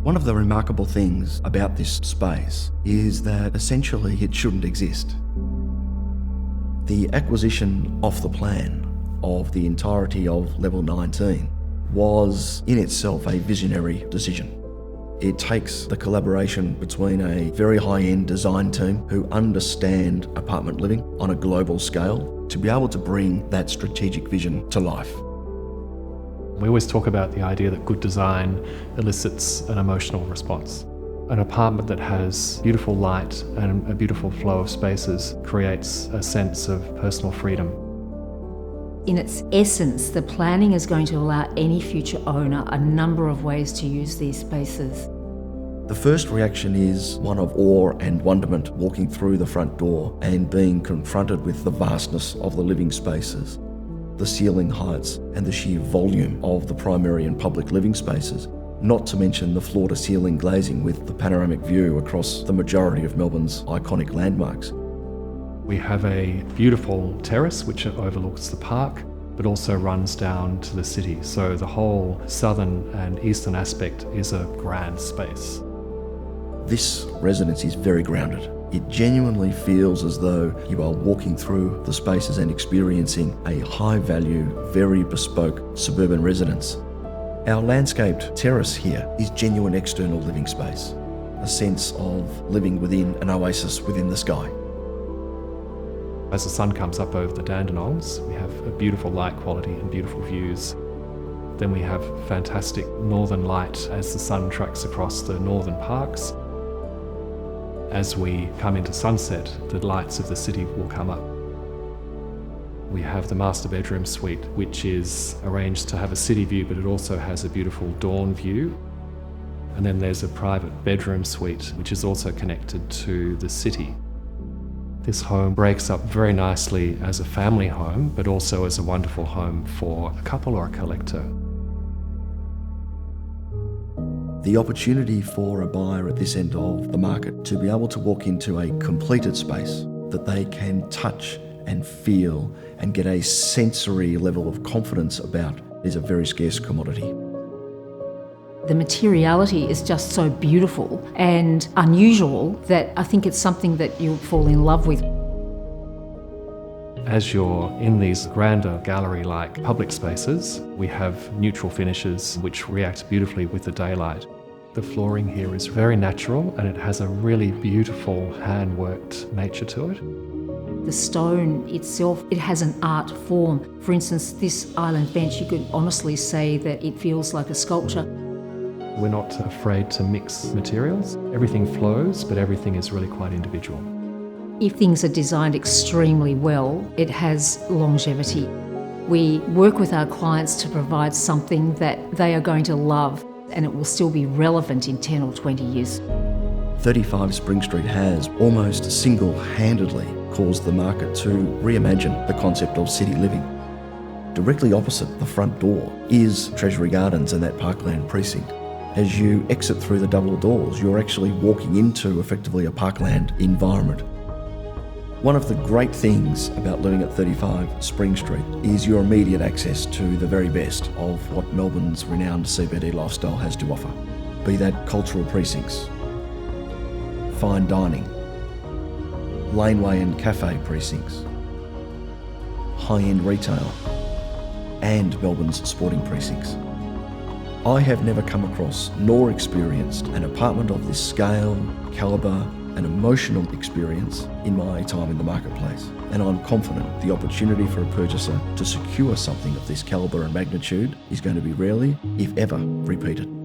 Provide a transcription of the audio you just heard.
One of the remarkable things about this space is that essentially it shouldn't exist. The acquisition off the plan of the entirety of Level 19 was in itself a visionary decision. It takes the collaboration between a very high-end design team who understand apartment living on a global scale to be able to bring that strategic vision to life. We always talk about the idea that good design elicits an emotional response. An apartment that has beautiful light and a beautiful flow of spaces creates a sense of personal freedom. In its essence, the planning is going to allow any future owner a number of ways to use these spaces. The first reaction is one of awe and wonderment walking through the front door and being confronted with the vastness of the living spaces, the ceiling heights and the sheer volume of the primary and public living spaces, not to mention the floor-to-ceiling glazing with the panoramic view across the majority of Melbourne's iconic landmarks. We have a beautiful terrace which overlooks the park, but also runs down to the city. So the whole southern and eastern aspect is a grand space. This residence is very grounded. It genuinely feels as though you are walking through the spaces and experiencing a high-value, very bespoke suburban residence. Our landscaped terrace here is genuine external living space, a sense of living within an oasis within the sky. As the sun comes up over the Dandenongs, we have a beautiful light quality and beautiful views. Then we have fantastic northern light as the sun tracks across the northern parks. As we come into sunset, the lights of the city will come up. We have the master bedroom suite, which is arranged to have a city view, but it also has a beautiful dawn view. And then there's a private bedroom suite, which is also connected to the city. This home breaks up very nicely as a family home, but also as a wonderful home for a couple or a collector. The opportunity for a buyer at this end of the market to be able to walk into a completed space that they can touch and feel and get a sensory level of confidence about is a very scarce commodity. The materiality is just so beautiful and unusual that I think it's something that you'll fall in love with. As you're in these grander gallery-like public spaces, we have neutral finishes which react beautifully with the daylight. The flooring here is very natural and it has a really beautiful hand-worked nature to it. The stone itself, it has an art form. For instance, this island bench, you could honestly say that it feels like a sculpture. We're not afraid to mix materials. Everything flows, but everything is really quite individual. If things are designed extremely well, it has longevity. We work with our clients to provide something that they are going to love and it will still be relevant in 10 or 20 years. 35 Spring Street has almost single-handedly caused the market to reimagine the concept of city living. Directly opposite the front door is Treasury Gardens and that Parkland precinct. As you exit through the double doors, you're actually walking into effectively a parkland environment. One of the great things about living at 35 Spring Street is your immediate access to the very best of what Melbourne's renowned CBD lifestyle has to offer, be that cultural precincts, fine dining, laneway and cafe precincts, high-end retail, and Melbourne's sporting precincts. I have never come across nor experienced an apartment of this scale, calibre, and emotional experience in my time in the marketplace. And I'm confident the opportunity for a purchaser to secure something of this calibre and magnitude is going to be rarely, if ever, repeated.